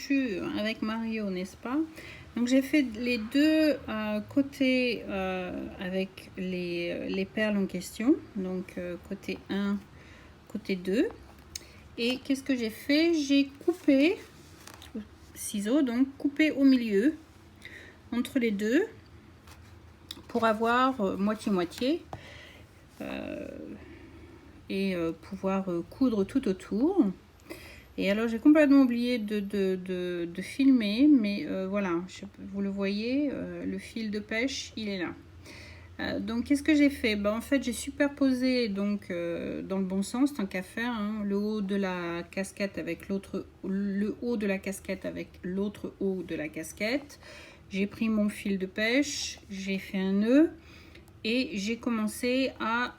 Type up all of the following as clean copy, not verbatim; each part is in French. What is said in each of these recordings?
fichu avec Mario, n'est-ce pas? Donc j'ai fait les deux côtés avec les perles en question. Donc côté 1, côté 2. Et qu'est-ce que j'ai fait? J'ai coupé, ciseaux, donc coupé au milieu, entre les deux, pour avoir moitié-moitié. Et pouvoir coudre tout autour. Et alors j'ai complètement oublié de filmer, mais voilà, vous le voyez, le fil de pêche il est là. Donc qu'est-ce que j'ai fait? En fait j'ai superposé donc dans le bon sens tant qu'à faire, hein, le haut de la casquette avec l'autre, le haut de la casquette avec l'autre haut de la casquette. J'ai pris mon fil de pêche, j'ai fait un nœud et j'ai commencé à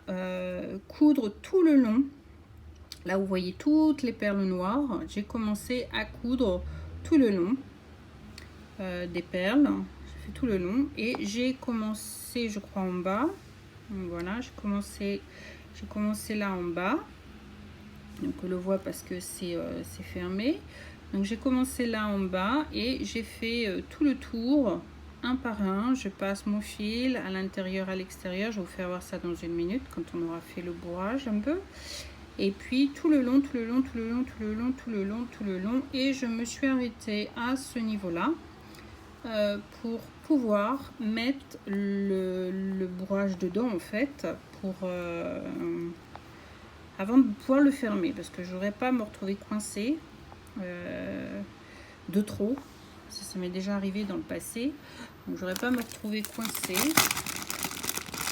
coudre tout le long. Là vous voyez toutes les perles noires, j'ai commencé à coudre tout le long des perles, j'ai fait tout le long et j'ai commencé je crois en bas. Donc voilà, j'ai commencé là en bas, donc on le voit parce que c'est fermé. Donc j'ai commencé là en bas et j'ai fait tout le tour un par un. Je passe mon fil à l'intérieur, à l'extérieur. Je vais vous faire voir ça dans une minute quand on aura fait le bourrage un peu. Et puis tout le long, tout le long, tout le long, tout le long, tout le long, tout le long. Et je me suis arrêtée à ce niveau-là pour pouvoir mettre le bourrage dedans en fait, pour avant de pouvoir le fermer, parce que j'aurais pas à me retrouver coincée de trop. Ça m'est déjà arrivé dans le passé, donc j'aurais pas à me retrouver coincée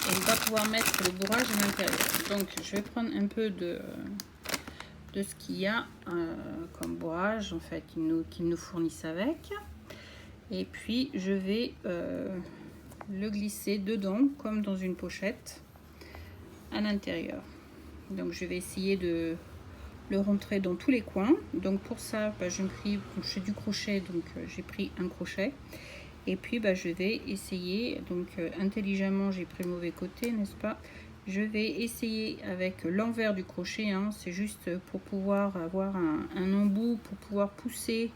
et ne pas pouvoir mettre le bourrage à l'intérieur. Donc je vais prendre un peu de ce qu'il y a comme bourrage en fait qu'ils nous fournissent avec, et puis je vais le glisser dedans comme dans une pochette à l'intérieur. Donc je vais essayer de le rentrer dans tous les coins. Donc pour ça je fais du crochet, donc j'ai pris un crochet et puis je vais essayer, donc intelligemment j'ai pris le mauvais côté, n'est-ce pas? Je vais essayer avec l'envers du crochet, hein, c'est juste pour pouvoir avoir un embout, pour pouvoir pousser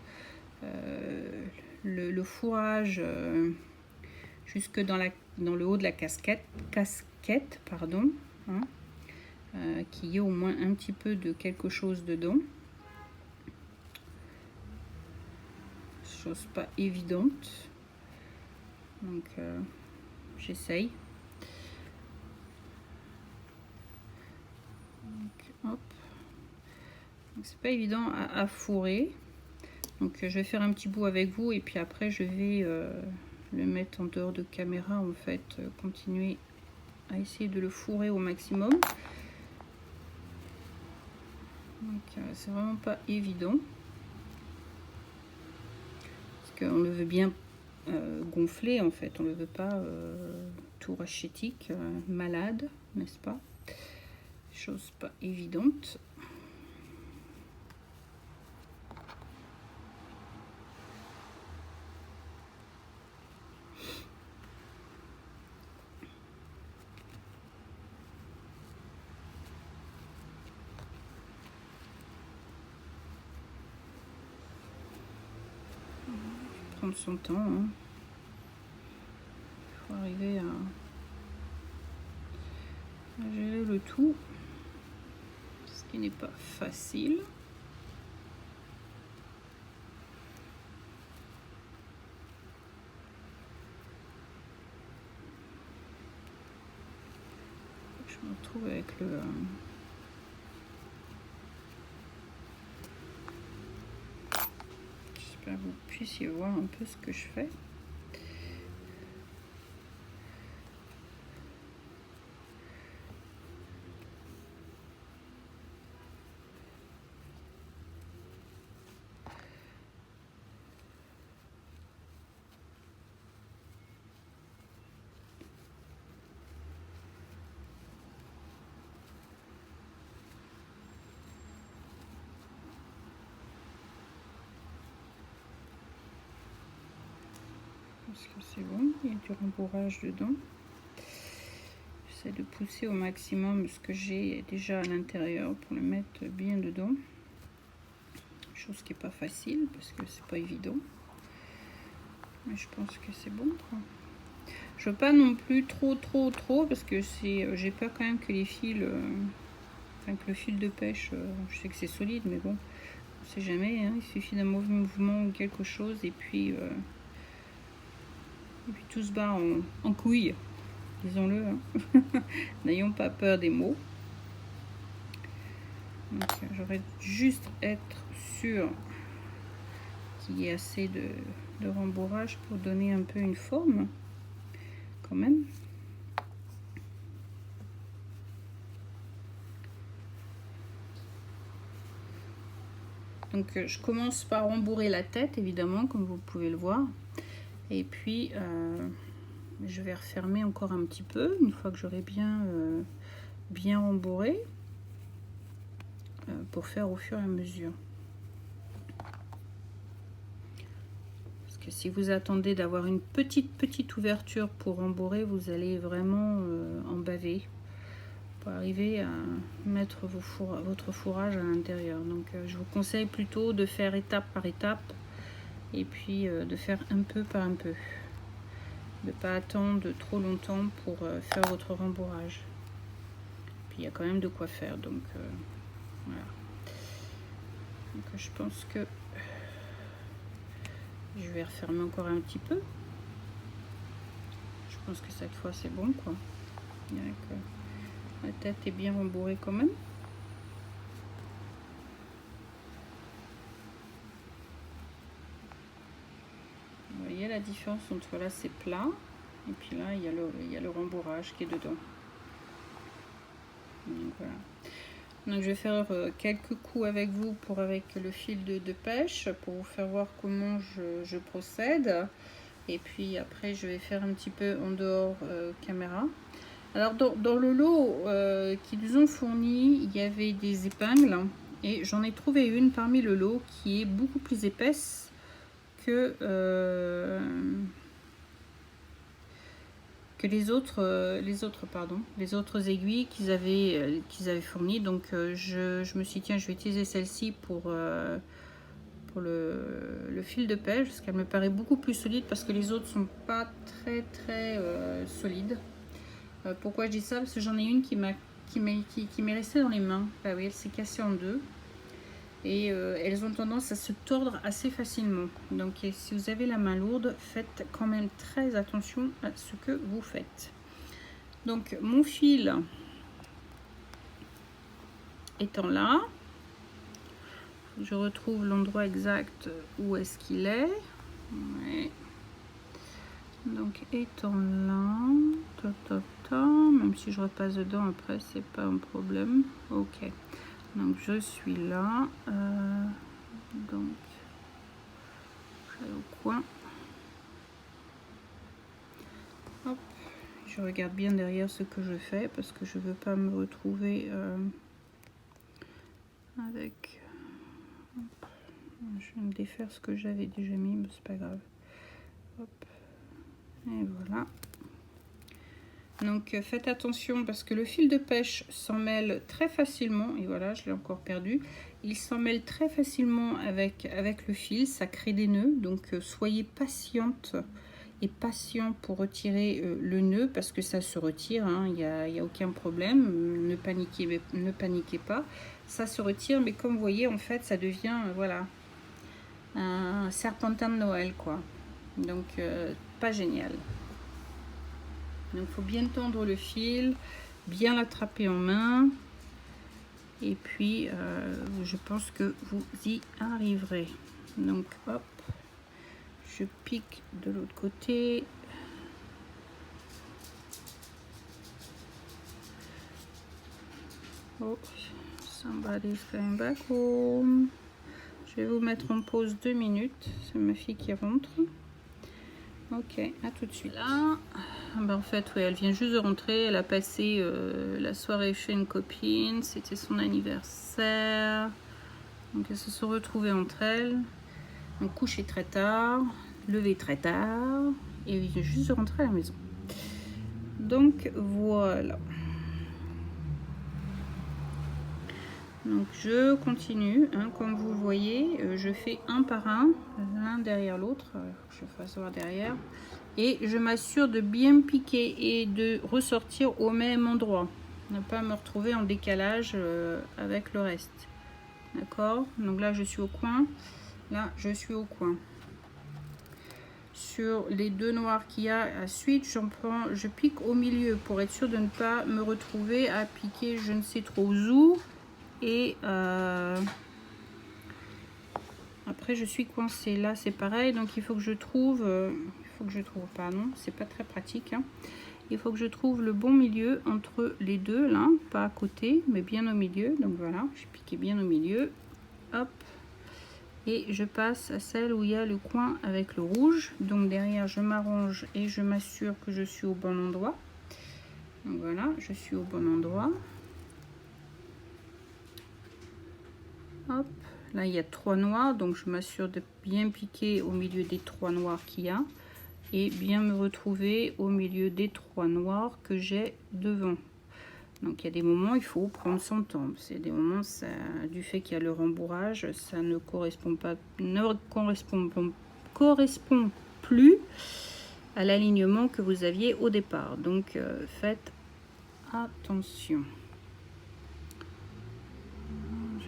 le fourrage jusque dans le haut de la casquette pardon, hein, qu'il y ait au moins un petit peu de quelque chose dedans. Chose pas évidente, donc j'essaye. Hop, c'est pas évident à fourrer, donc je vais faire un petit bout avec vous et puis après je vais le mettre en dehors de caméra en fait, continuer à essayer de le fourrer au maximum. Donc c'est vraiment pas évident parce qu'on le veut bien gonfler en fait, on le veut pas tout rachitique, malade, n'est-ce pas? Chose pas évidente. Prendre son temps, hein. Il faut arriver à gérer le tout, ce qui n'est pas facile. Je me retrouve avec le j'espère que vous puissiez voir un peu ce que je fais. Parce que c'est bon, il y a du rembourrage dedans. J'essaie de pousser au maximum ce que j'ai déjà à l'intérieur pour le mettre bien dedans. chose qui est pas facile parce que c'est pas évident. Mais je pense que c'est bon, quoi. Je veux pas non plus trop parce que j'ai peur quand même que les fils, que le fil de pêche, je sais que c'est solide, mais bon, on sait jamais, hein, il suffit d'un mauvais mouvement ou quelque chose et puis tout se barre en couille, disons-le, hein. N'ayons pas peur des mots. Donc j'aurais juste être sûr qu'il y ait assez de rembourrage pour donner un peu une forme quand même. Donc je commence par rembourrer la tête évidemment comme vous pouvez le voir et puis je vais refermer encore un petit peu une fois que j'aurai bien rembourré pour faire au fur et à mesure. Parce que si vous attendez d'avoir une petite ouverture pour rembourrer, vous allez vraiment en baver pour arriver à mettre votre fourrage à l'intérieur. Donc je vous conseille plutôt de faire étape par étape et puis de faire un peu par un peu. De ne pas attendre trop longtemps pour faire votre rembourrage. Puis il y a quand même de quoi faire, donc voilà. Donc je pense que je vais refermer encore un petit peu. Je pense que cette fois c'est bon, quoi. La tête est bien rembourrée quand même. Vous voyez la différence entre là c'est plat et puis là il y a le rembourrage qui est dedans. Donc voilà. Donc je vais faire quelques coups avec vous avec le fil de pêche pour vous faire voir comment je procède. Et puis après je vais faire un petit peu en dehors caméra. Alors dans le lot qu'ils nous ont fourni, il y avait des épingles et j'en ai trouvé une parmi le lot qui est beaucoup plus épaisse que les autres aiguilles qu'ils avaient fournies. Donc je me suis dit tiens, je vais utiliser celle-ci pour le fil de pêche parce qu'elle me paraît beaucoup plus solide parce que les autres sont pas très solides. Pourquoi je dis ça? Parce que j'en ai une qui m'est restée dans les mains. Ah oui, elle s'est cassée en deux et elles ont tendance à se tordre assez facilement. Donc si vous avez la main lourde, faites quand même très attention à ce que vous faites. Donc mon fil étant là, je retrouve l'endroit exact où est-ce qu'il est. Ouais. Donc étant là, même si je repasse dedans après, c'est pas un problème. Ok. Donc je suis là. Donc je vais au coin. Hop. Je regarde bien derrière ce que je fais parce que je veux pas me retrouver avec. Hop. Je vais me défaire ce que j'avais déjà mis, mais c'est pas grave. Hop. Et voilà. Donc faites attention parce que le fil de pêche s'en mêle très facilement. Et voilà, je l'ai encore perdu. Il s'en mêle très facilement avec le fil. Ça crée des nœuds. Donc soyez patiente et patient pour retirer le nœud parce que ça se retire. Hein, y a aucun problème. Ne paniquez pas. Ça se retire. Mais comme vous voyez, en fait, ça devient voilà, un serpentin de Noël, quoi. Donc pas génial. Donc il faut bien tendre le fil, bien l'attraper en main et puis je pense que vous y arriverez. Donc hop, je pique de l'autre côté. Oh, somebody's coming back home. Je vais vous mettre en pause 2 minutes, c'est ma fille qui rentre. Ok, à tout de suite. Là, ben en fait, oui, elle vient juste de rentrer. Elle a passé la soirée chez une copine. C'était son anniversaire. Donc, elles se sont retrouvées entre elles. Donc, couché très tard, levé très tard. Et elle vient juste de rentrer à la maison. Donc, voilà. Donc je continue, hein, comme vous le voyez, je fais un par un, l'un derrière l'autre, je fasse voir derrière, et je m'assure de bien piquer et de ressortir au même endroit, ne pas me retrouver en décalage avec le reste. D'accord, donc là je suis au coin, là je suis au coin. Sur les deux noirs qu'il y a, ensuite je pique au milieu pour être sûr de ne pas me retrouver à piquer je ne sais trop où. Et après je suis coincée là, c'est pareil, donc il faut que je trouve pardon, c'est pas très pratique, hein. Il faut que je trouve le bon milieu entre les deux là, pas à côté mais bien au milieu. Donc voilà, j'ai piqué bien au milieu, hop, et je passe à celle où il y a le coin avec le rouge. Donc derrière je m'arrange et je m'assure que je suis au bon endroit. Donc voilà, je suis au bon endroit, hop. Là, il y a 3 noirs, donc je m'assure de bien piquer au milieu des 3 noirs qu'il y a et bien me retrouver au milieu des 3 noirs que j'ai devant. Donc, il y a des moments, il faut prendre son temps. C'est des moments, ça, du fait qu'il y a le rembourrage, ça ne correspond plus à l'alignement que vous aviez au départ. Donc, faites attention.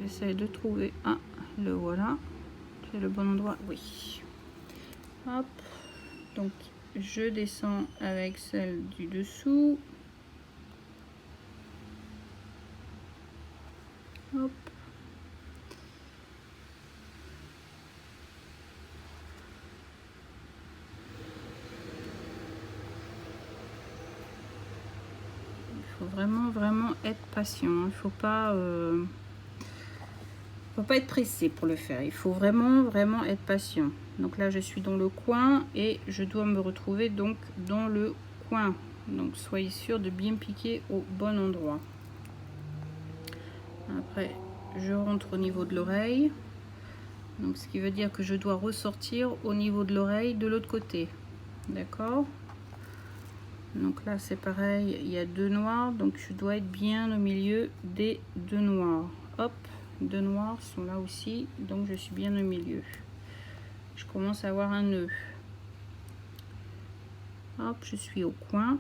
J'essaie de trouver le voilà. C'est le bon endroit, oui. Hop, donc je descends avec celle du dessous. Hop. Il faut vraiment être patient. Il faut pas être pressé pour le faire. Il faut vraiment être patient. Donc là, je suis dans le coin et je dois me retrouver donc dans le coin. Donc soyez sûr de bien piquer au bon endroit. Après, je rentre au niveau de l'oreille. Donc ce qui veut dire que je dois ressortir au niveau de l'oreille de l'autre côté. D'accord? Donc là, c'est pareil, il y a 2 noirs, donc je dois être bien au milieu des 2 noirs. Hop, 2 noirs sont là aussi, donc je suis bien au milieu. Je commence à avoir un nœud. Hop, je suis au coin.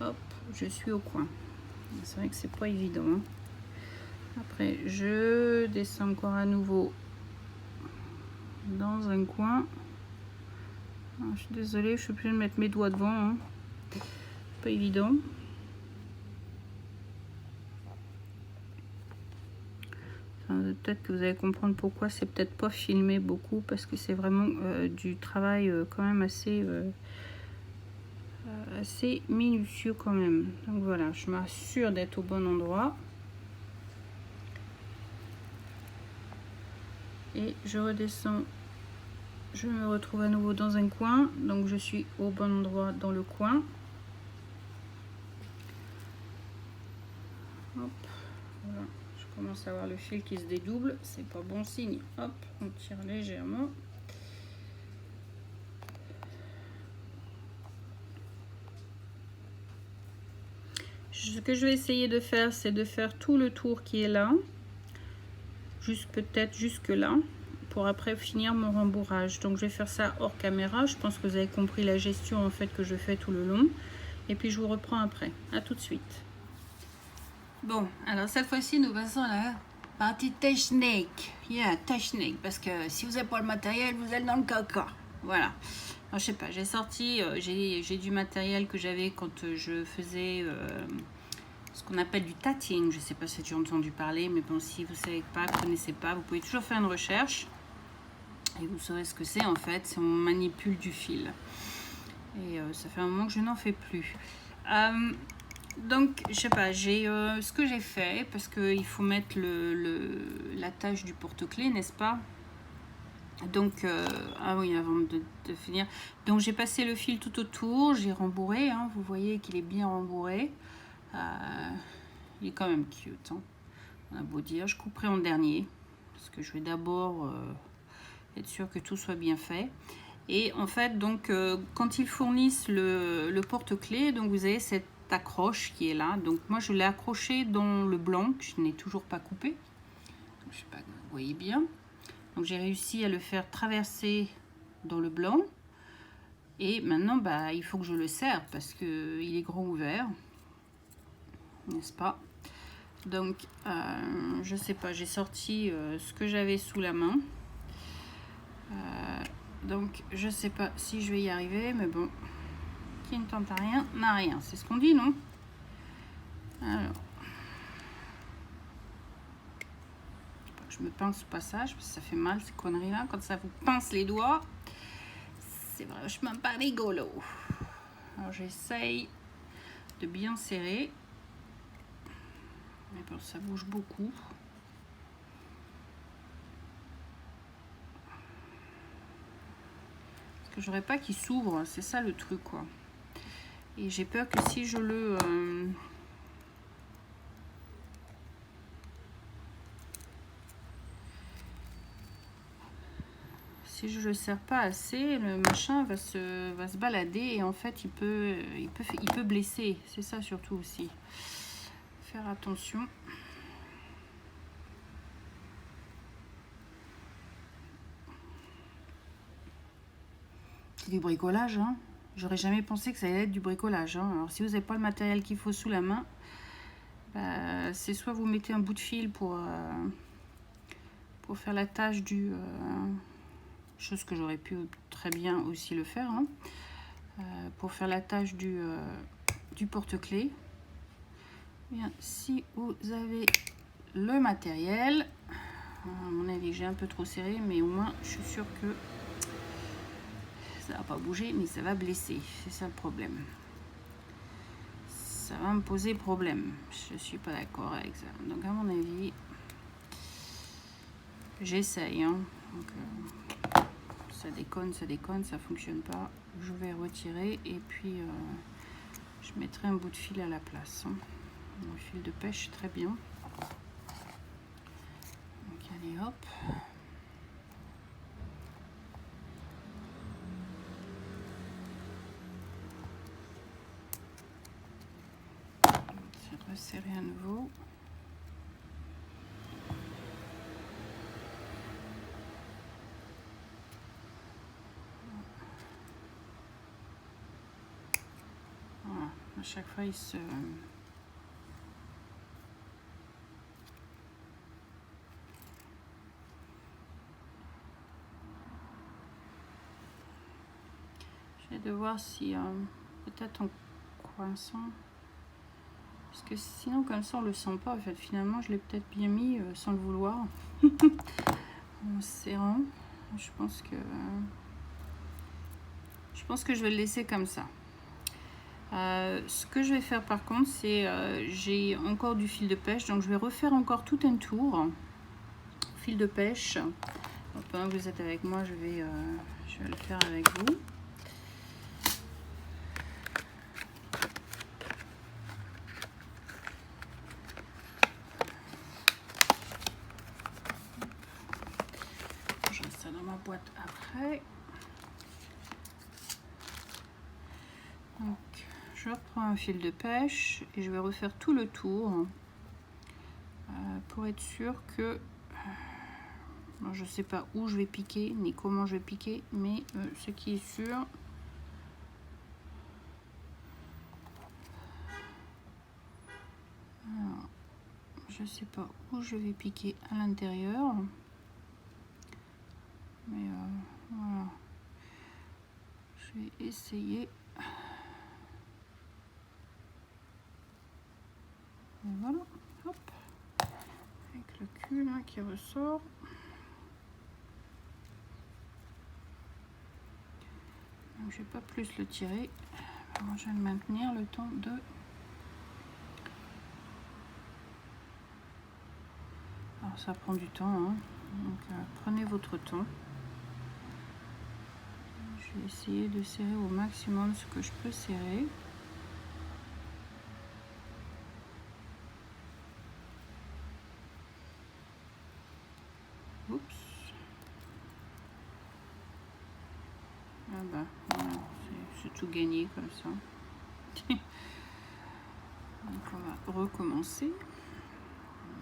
Hop, je suis au coin. C'est vrai que c'est pas évident, hein. Après, je descends encore à nouveau dans un coin. Je suis désolée, je suis obligée de mettre mes doigts devant, hein. Pas évident. Peut-être que vous allez comprendre pourquoi c'est peut-être pas filmé beaucoup, parce que c'est vraiment du travail quand même assez minutieux quand même. Donc voilà, je m'assure d'être au bon endroit et je redescends. Je me retrouve à nouveau dans un coin, donc je suis au bon endroit dans le coin. Hop, voilà. Je commence à voir le fil qui se dédouble, c'est pas bon signe. Hop, on tire légèrement. Ce que je vais essayer de faire, c'est de faire tout le tour qui est là, peut-être jusque là, pour après finir mon rembourrage. Donc je vais faire ça hors caméra. Je pense que vous avez compris la gestion en fait que je fais tout le long. Et puis je vous reprends après. À tout de suite. Bon, alors cette fois-ci nous passons à la partie technique. Technique, parce que si vous n'avez pas le matériel, vous êtes dans le caca. Voilà. Alors, je sais pas, j'ai sorti, j'ai du matériel que j'avais quand je faisais ce qu'on appelle du tatting. Je sais pas si tu as entendu parler, mais bon, si vous savez pas, connaissez pas, vous pouvez toujours faire une recherche et vous saurez ce que c'est en fait. C'est on manipule du fil. Et ça fait un moment que je n'en fais plus. Donc, je sais pas, j'ai ce que j'ai fait, parce qu'il faut mettre l'attache du porte-clés, n'est-ce pas? Donc, ah oui, avant de finir. Donc, j'ai passé le fil tout autour, j'ai rembourré, hein, vous voyez qu'il est bien rembourré. Il est quand même cute, hein, on a beau dire. Je couperai en dernier, parce que je vais d'abord être sûr que tout soit bien fait. Et en fait, donc, quand ils fournissent le porte-clés, donc vous avez cette accroche qui est là. Donc moi, je l'ai accroché dans le blanc, que je n'ai toujours pas coupé. Je sais pas, vous voyez bien. Donc j'ai réussi à le faire traverser dans le blanc. Et maintenant, bah, il faut que je le serre parce qu'il est grand ouvert. N'est-ce pas? Donc, je sais pas, j'ai sorti ce que j'avais sous la main. Donc, je sais pas si je vais y arriver, mais bon, qui ne tente à rien n'a rien. C'est ce qu'on dit, non? Alors, je me pince au passage parce que ça fait mal ces conneries-là. Quand ça vous pince les doigts, c'est vachement pas rigolo. Alors, j'essaye de bien serrer. Mais bon, ça bouge beaucoup. Parce que j'aurais pas qu'il s'ouvre, c'est ça le truc, quoi. Et j'ai peur que si je le... si je le serre pas assez, le machin va se balader et en fait il peut blesser. C'est ça surtout aussi. Faire attention. C'est du bricolage, hein. J'aurais jamais pensé que ça allait être du bricolage, hein. Alors si vous n'avez pas le matériel qu'il faut sous la main, bah, c'est soit vous mettez un bout de fil pour faire la tâche du... chose que j'aurais pu très bien aussi le faire, hein, pour faire la tâche du porte-clés. Bien, si vous avez le matériel, à mon avis j'ai un peu trop serré, mais au moins je suis sûre que ça va pas bouger, mais ça va blesser. C'est ça le problème. Ça va me poser problème. Je suis pas d'accord avec ça. Donc à mon avis, j'essaye. Hein. Donc, ça déconne, ça fonctionne pas. Je vais retirer et puis je mettrai un bout de fil à la place. Hein. Un fil de pêche, très bien. Donc allez hop. Resserrer à nouveau. Voilà, à chaque fois il se... J'ai de voir si peut-être en coinçant, parce que sinon comme ça on le sent pas en fait. Finalement je l'ai peut-être bien mis sans le vouloir. En serrant, je pense que je vais le laisser comme ça. Ce que je vais faire par contre, c'est j'ai encore du fil de pêche, donc je vais refaire encore tout un tour fil de pêche. Donc, pendant que vous êtes avec moi, je vais le faire avec vous. Je reste ça dans ma boîte après. Donc, je reprends un fil de pêche et je vais refaire tout le tour pour être sûr que je ne sais pas où je vais piquer ni comment je vais piquer, mais ce qui est sûr, alors, je ne sais pas où je vais piquer à l'intérieur, mais voilà, je vais essayer. Et voilà, hop, avec le cul là qui ressort. Donc je vais pas plus le tirer. Alors, je vais le maintenir le temps de... Alors ça prend du temps, hein. Donc prenez votre temps. Je vais essayer de serrer au maximum ce que je peux serrer. Oups. bah, voilà, c'est tout gagné comme ça. Donc on va recommencer.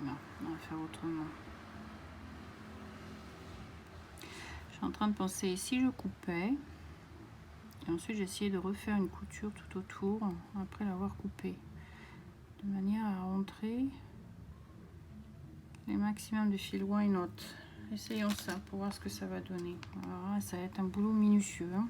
Non, on va faire autrement. Je suis en train de penser, si je coupais, et ensuite j'essayais de refaire une couture tout autour, après l'avoir coupé, de manière à rentrer les maximum de fil. Why not? Essayons ça pour voir ce que ça va donner. Alors, ça va être un boulot minutieux. Hein.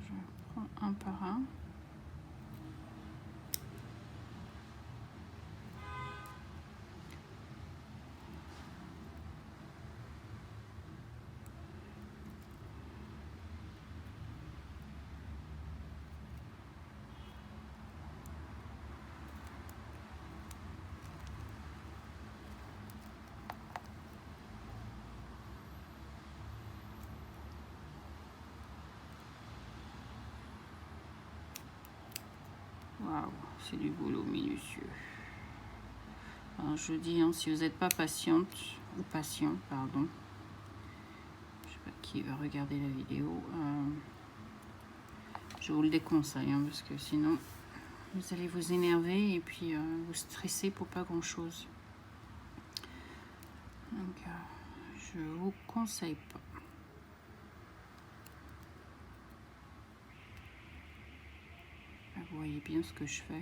Je prends un par un. Waouh, c'est du boulot minutieux. Alors je dis, hein, si vous n'êtes pas patiente, ou patient, pardon, je sais pas qui va regarder la vidéo, je vous le déconseille, hein, parce que sinon vous allez vous énerver et puis vous stresser pour pas grand chose. Donc je vous conseille pas. Vous voyez bien ce que je fais.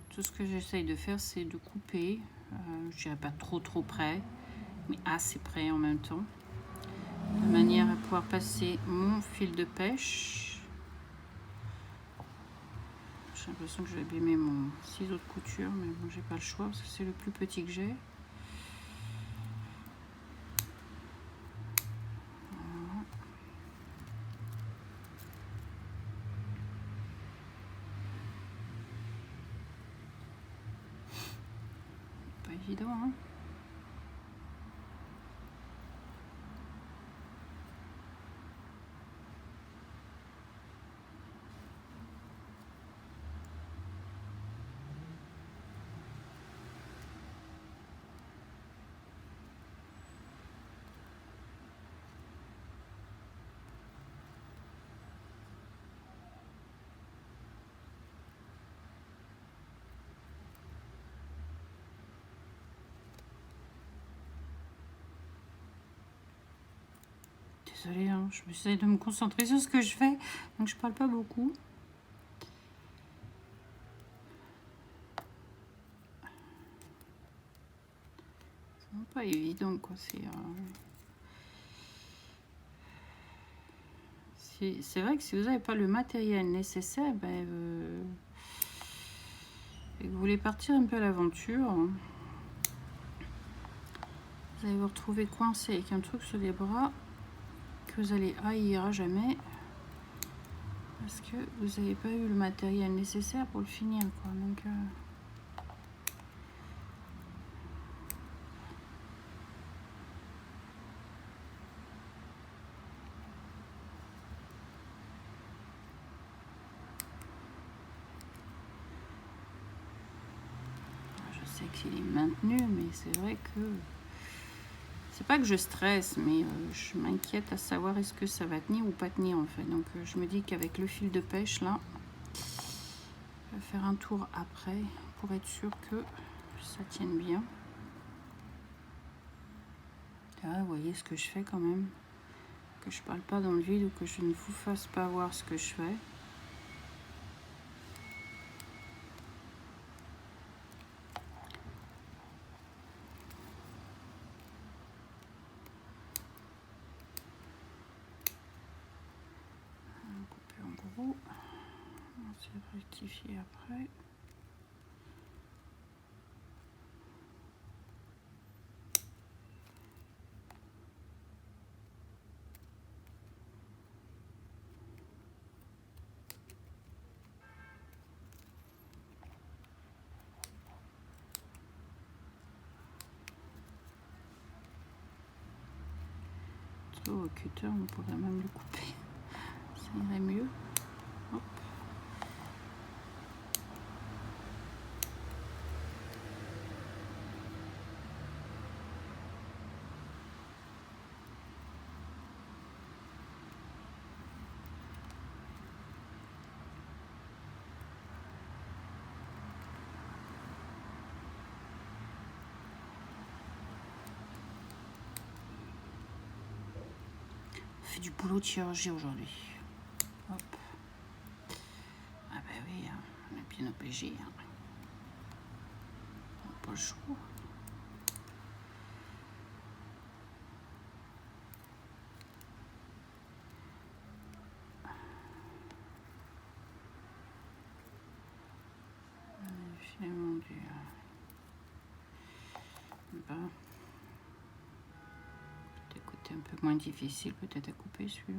Tout ce que j'essaye de faire, c'est de couper, je dirais pas trop près, mais assez près en même temps, de manière à pouvoir passer mon fil de pêche. J'ai l'impression que je vais abîmer mon ciseau de couture, mais bon, j'ai pas le choix parce que c'est le plus petit que j'ai. Pas évident, hein. Désolée, hein, je m'essaie de me concentrer sur ce que je fais, donc je parle pas beaucoup. C'est pas évident, quoi. C'est vrai que si vous n'avez pas le matériel nécessaire, ben, et que vous voulez partir un peu à l'aventure, vous allez vous retrouver coincé avec un truc sur les bras que vous allez haïr à jamais parce que vous n'avez pas eu le matériel nécessaire pour le finir, quoi. Donc je sais qu'il est maintenu, mais c'est vrai que c'est pas que je stresse, mais je m'inquiète à savoir est-ce que ça va tenir ou pas tenir en fait. Donc je me dis qu'avec le fil de pêche là, je vais faire un tour après pour être sûr que ça tienne bien. Là, vous voyez ce que je fais quand même, que je parle pas dans le vide ou que je ne vous fasse pas voir ce que je fais. On va essayer de rectifier après. Au cutter, on pourrait même le couper. C'est irait mieux. Hop. Du boulot de chirurgie aujourd'hui. Hop. Ah ben oui, hein, on est bien obligé. Hein. On n'a pas le choix. Finalement du... Ben, côté un peu moins difficile peut-être à couper celui-là.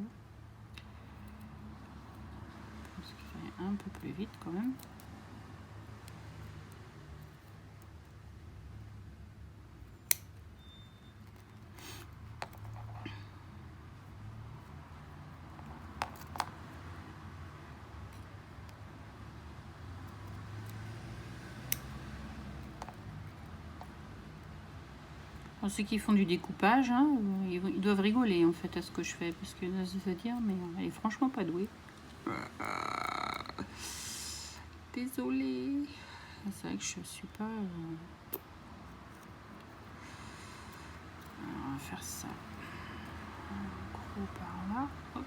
Parce qu'il va un peu plus vite quand même. Pour ceux qui font du découpage, hein, ils doivent rigoler en fait à ce que je fais, parce que là, je veux dire, mais elle est franchement pas douée. Désolée. C'est vrai que je suis pas. Alors, on va faire ça. Un gros par là. Hop.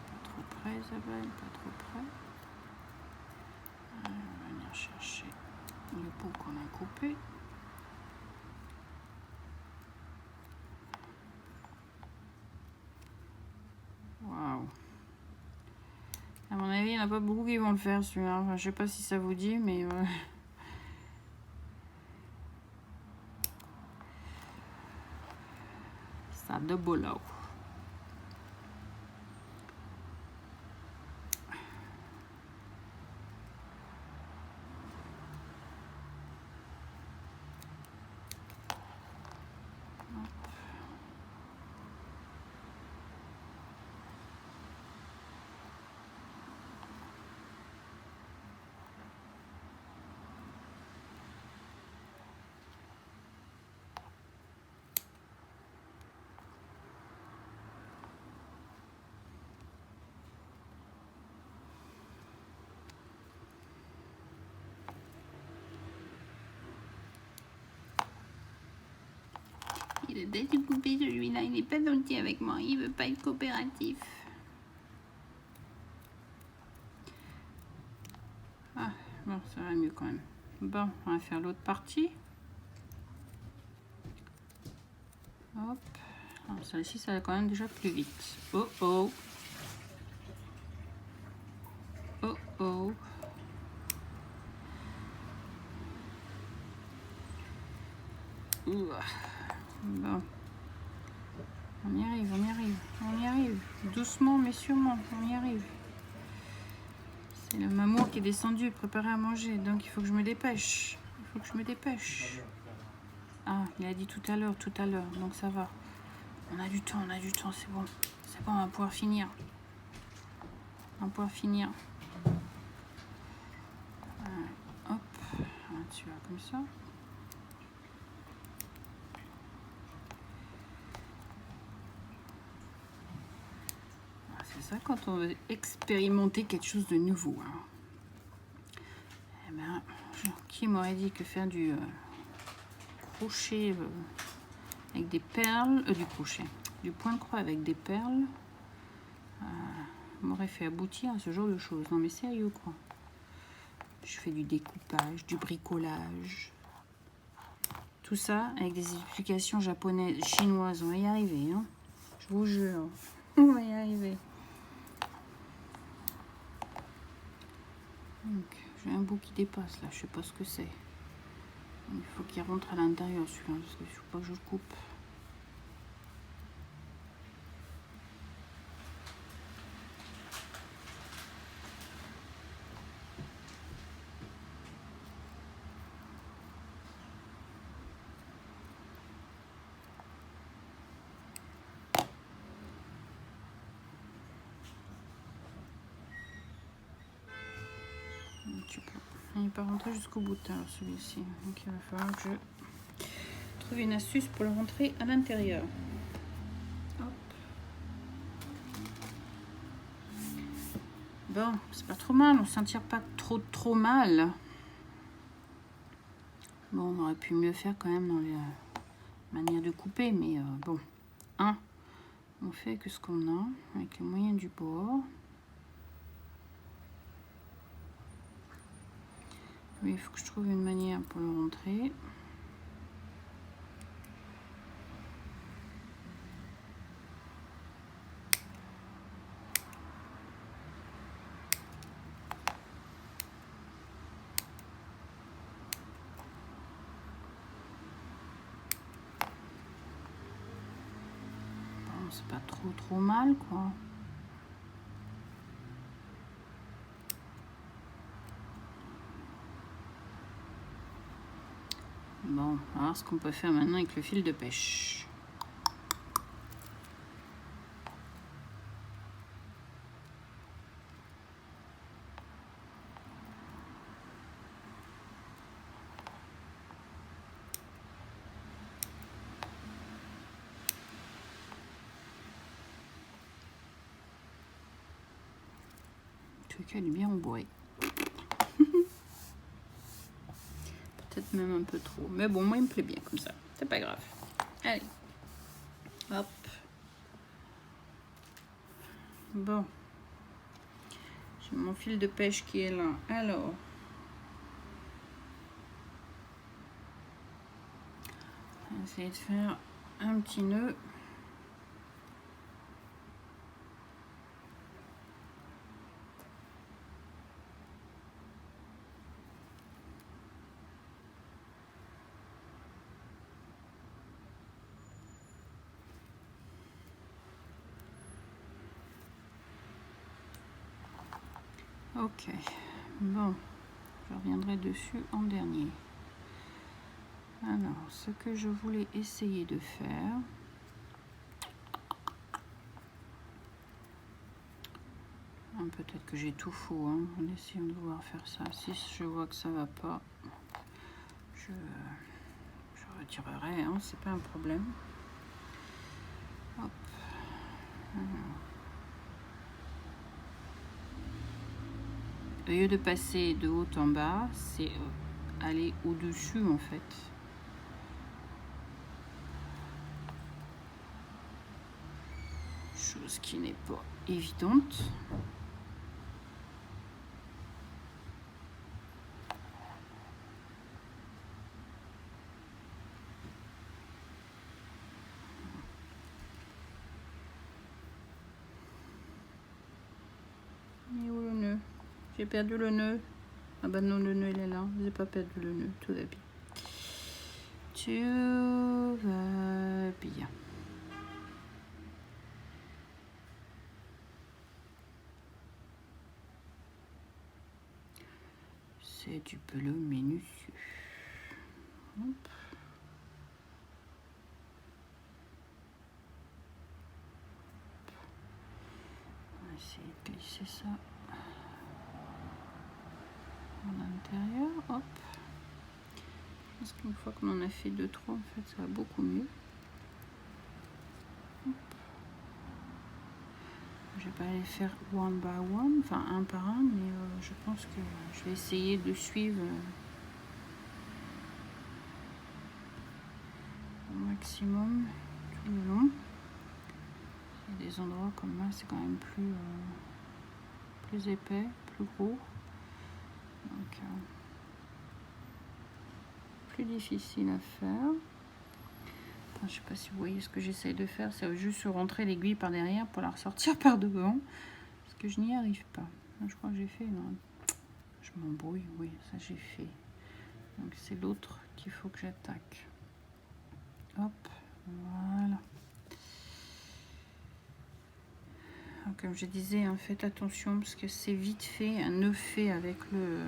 Pas trop près, Isabelle, pas trop près. On va venir chercher le bout qu'on a coupé. Waouh. À mon avis, il n'y en a pas beaucoup qui vont le faire celui-là. Enfin, je sais pas si ça vous dit, mais ça de boulot. Il est découpé celui-là, il n'est pas gentil avec moi, il veut pas être coopératif. Ah, bon, ça va mieux quand même. Bon, on va faire l'autre partie. Hop. Alors, celle-ci, ça va quand même déjà plus vite. Oh oh. Oh oh. Ouah. Bon. On y arrive, on y arrive, on y arrive. Doucement mais sûrement, on y arrive. C'est le mamour qui est descendu, préparé à manger, donc il faut que je me dépêche. Il faut que je me dépêche. Ah, il a dit tout à l'heure, donc ça va. On a du temps, c'est bon. C'est bon, on va pouvoir finir. On va pouvoir finir. Hop, tu vas comme ça. C'est ça quand on veut expérimenter quelque chose de nouveau. Hein. Eh ben, qui m'aurait dit que faire du crochet avec des perles, du crochet, du point de croix avec des perles, m'aurait fait aboutir à ce genre de choses. Non mais sérieux quoi. Je fais du découpage, du bricolage. Tout ça avec des explications japonaises, chinoises. On va y arriver, hein. Je vous jure. On va y arriver. Donc, j'ai un bout qui dépasse là, je sais pas ce que c'est. Il faut qu'il rentre à l'intérieur celui-là, parce qu'il ne faut pas que je le coupe. Il n'est pas rentré jusqu'au bout celui-ci. Donc il va falloir que je trouve une astuce pour le rentrer à l'intérieur. Bon, c'est pas trop mal, on s'en tire pas trop mal. Bon, on aurait pu mieux faire quand même dans les manières de couper, mais bon, hein, on fait que ce qu'on a avec les moyens du bord. Oui, il faut que je trouve une manière pour le rentrer. Bon, c'est pas trop mal, quoi. Bon, on va voir ce qu'on peut faire maintenant avec le fil de pêche. En tout cas, elle est bien embourrée. Peut-être même un peu trop. Mais bon, moi, il me plaît bien comme ça. C'est pas grave. Allez. Hop. Bon. J'ai mon fil de pêche qui est là. Alors. On va essayer de faire un petit nœud. Ok, bon, je reviendrai dessus en dernier. Alors, ce que je voulais essayer de faire, peut-être que j'ai tout faux, hein, en essayant de voir faire ça. Si je vois que ça va pas, je retirerai, hein, c'est pas un problème. Hop. Alors. Au lieu de passer de haut en bas, c'est aller au-dessus en fait. Chose qui n'est pas évidente. Et où le nœud? J'ai perdu le nœud. Ah bah non, le nœud il est là. J'ai pas perdu le nœud. Tout va bien. Tout va bien. C'est du pelot minutieux. Hop. On va essayer de glisser ça à l'intérieur. Hop. Parce qu'une fois qu'on en a fait 2-3, en fait, ça va beaucoup mieux. Hop. Je vais pas aller faire one by one, enfin un par un, mais je pense que je vais essayer de suivre au maximum tout le long. Il y a des endroits comme là, c'est quand même plus épais, plus gros. Donc, plus difficile à faire. Enfin, je sais pas si vous voyez ce que j'essaye de faire, c'est juste rentrer l'aiguille par derrière pour la ressortir par devant, parce que je n'y arrive pas. Je crois que j'ai fait, non, je m'embrouille, oui, ça j'ai fait. Donc c'est l'autre qu'il faut que j'attaque. Hop, voilà. Alors, comme je disais, hein, faites attention parce que c'est vite fait, un nœud fait avec le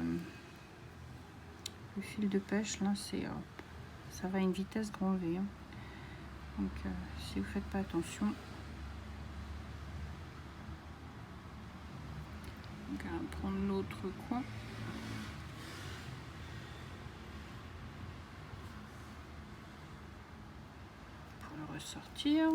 fil de pêche, là, c'est ça va à une vitesse grand V. Hein. Donc si vous faites pas attention, donc, on va prendre l'autre coin. sortir.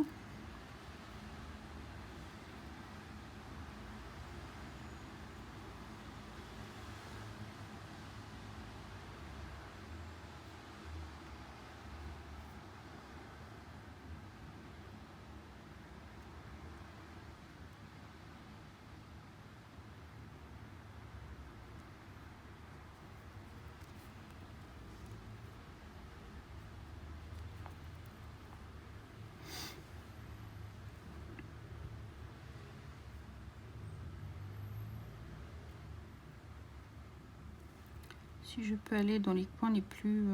Si je peux aller dans les coins les plus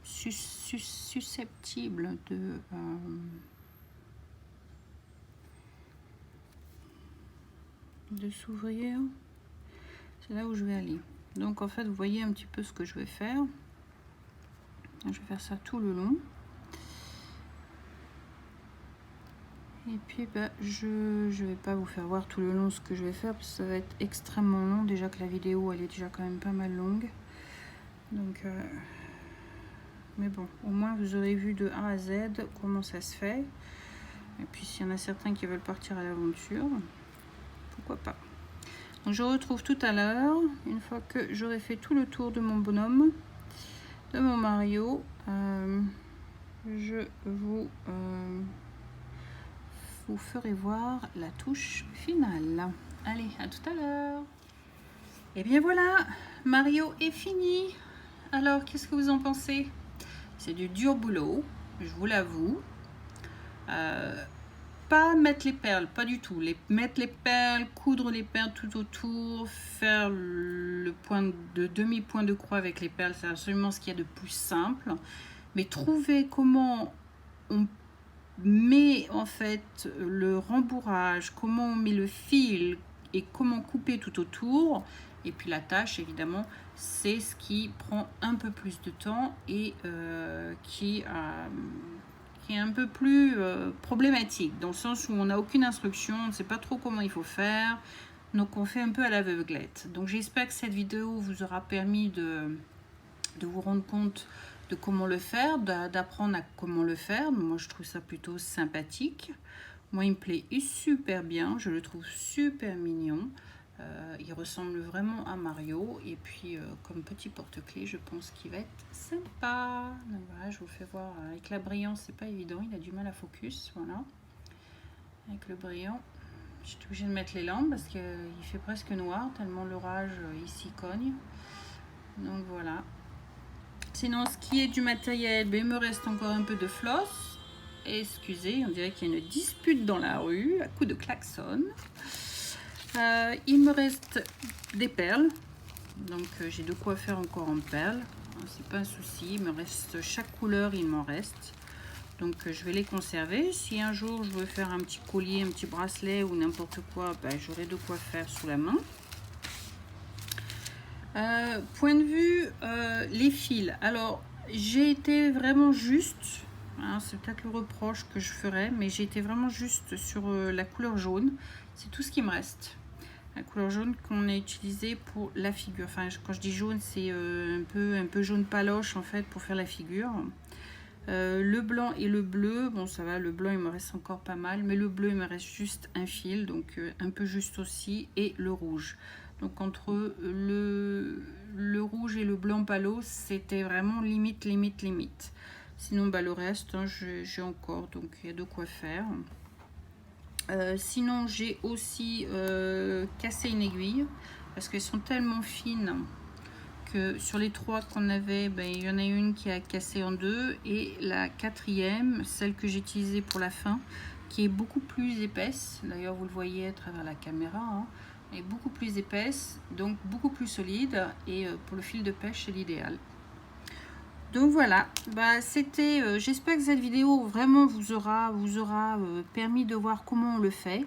susceptibles de s'ouvrir, c'est là où je vais aller. Donc en fait, vous voyez un petit peu ce que je vais faire. Je vais faire ça tout le long. Et puis bah, je vais pas vous faire voir tout le long ce que je vais faire parce que ça va être extrêmement long. Déjà que la vidéo elle est déjà quand même pas mal longue. Donc mais bon, au moins vous aurez vu de A à Z comment ça se fait. Et puis s'il y en a certains qui veulent partir à l'aventure, pourquoi pas. Donc je retrouve tout à l'heure, une fois que j'aurai fait tout le tour de mon bonhomme, de mon Mario. Je vous ferai voir la touche finale. Allez, à tout à l'heure. Et bien voilà, Mario est fini. Alors, qu'est-ce que vous en pensez? C'est du dur boulot, je vous l'avoue. Pas mettre les perles, pas du tout. Mettre les perles, coudre les perles tout autour, faire le point de demi-point de croix avec les perles, c'est absolument ce qu'il y a de plus simple. Mais trouver comment on met en fait le rembourrage, comment on met le fil et comment couper tout autour, et puis la tâche évidemment, c'est ce qui prend un peu plus de temps et qui est un peu plus problématique, dans le sens où on n'a aucune instruction, on ne sait pas trop comment il faut faire, donc on fait un peu à l'aveuglette. Donc j'espère que cette vidéo vous aura permis de vous rendre compte de comment le faire, d'apprendre à comment le faire. Moi je trouve ça plutôt sympathique. Moi il me plaît super bien, je le trouve super mignon. Il ressemble vraiment à Mario, et puis comme petit porte-clés je pense qu'il va être sympa. Donc voilà, je vous fais voir avec la brillance, c'est pas évident, il a du mal à focus. Voilà, avec le brillant je suis obligée de mettre les lampes parce qu'il fait presque noir tellement l'orage ici cogne. Donc voilà, sinon ce qui est du matériel, ben, il me reste encore un peu de floss. Excusez, on dirait qu'il y a une dispute dans la rue à coups de klaxon. Il me reste des perles, donc j'ai de quoi faire encore en perles, c'est pas un souci. Il me reste chaque couleur, il m'en reste, donc je vais les conserver. Si un jour je veux faire un petit collier, un petit bracelet ou n'importe quoi, ben, j'aurai de quoi faire sous la main. Point de vue les fils, alors j'ai été vraiment juste, hein, c'est peut-être le reproche que je ferais, mais j'ai été vraiment juste sur la couleur jaune. C'est tout ce qui me reste. La couleur jaune qu'on a utilisée pour la figure. Enfin, quand je dis jaune, c'est un peu jaune paloche en fait pour faire la figure. Le blanc et le bleu, bon ça va, le blanc il me reste encore pas mal, mais le bleu il me reste juste un fil, donc un peu juste aussi, et le rouge. Donc entre le rouge et le blanc palo, c'était vraiment limite. Sinon bah, le reste, hein, j'ai encore, donc il y a de quoi faire. Sinon j'ai aussi cassé une aiguille parce qu'elles sont tellement fines que sur les 3 qu'on avait, ben, il y en a une qui a cassé en 2, et la 4e, celle que j'ai utilisée pour la fin, qui est beaucoup plus épaisse, d'ailleurs vous le voyez à travers la caméra, hein, est beaucoup plus épaisse, donc beaucoup plus solide, et pour le fil de pêche c'est l'idéal. Donc voilà, bah, c'était, j'espère que cette vidéo vraiment vous aura permis de voir comment on le fait,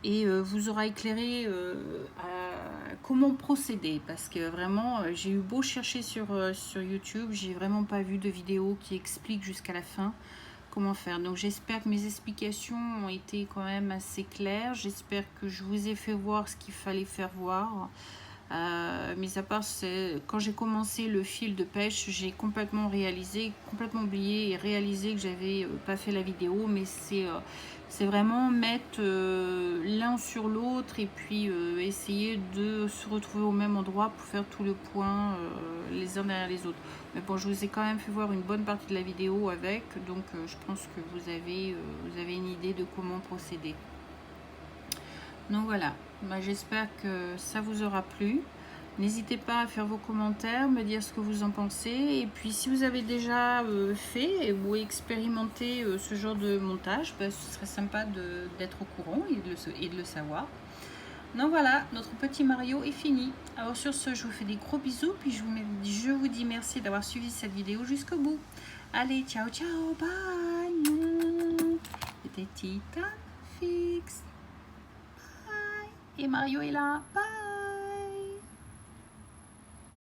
et vous aura éclairé à comment procéder, parce que vraiment j'ai eu beau chercher sur YouTube, j'ai vraiment pas vu de vidéo qui explique jusqu'à la fin comment faire. Donc j'espère que mes explications ont été quand même assez claires, j'espère que je vous ai fait voir ce qu'il fallait faire voir. Mis à part, quand j'ai commencé le fil de pêche, j'ai complètement oublié et réalisé que j'avais pas fait la vidéo, mais c'est vraiment mettre l'un sur l'autre et puis essayer de se retrouver au même endroit pour faire tout le point les uns derrière les autres. Mais bon, je vous ai quand même fait voir une bonne partie de la vidéo avec, donc je pense que vous avez une idée de comment procéder. Donc voilà, j'espère que ça vous aura plu. N'hésitez pas à faire vos commentaires, me dire ce que vous en pensez. Et puis si vous avez déjà fait ou expérimenté ce genre de montage, ce serait sympa d'être au courant et de le savoir. Donc voilà, notre petit Mario est fini. Alors sur ce, je vous fais des gros bisous. Puis je vous dis merci d'avoir suivi cette vidéo jusqu'au bout. Allez, ciao ciao, bye. C'était Tita Fix. Bye. Et Mario est là. Bye.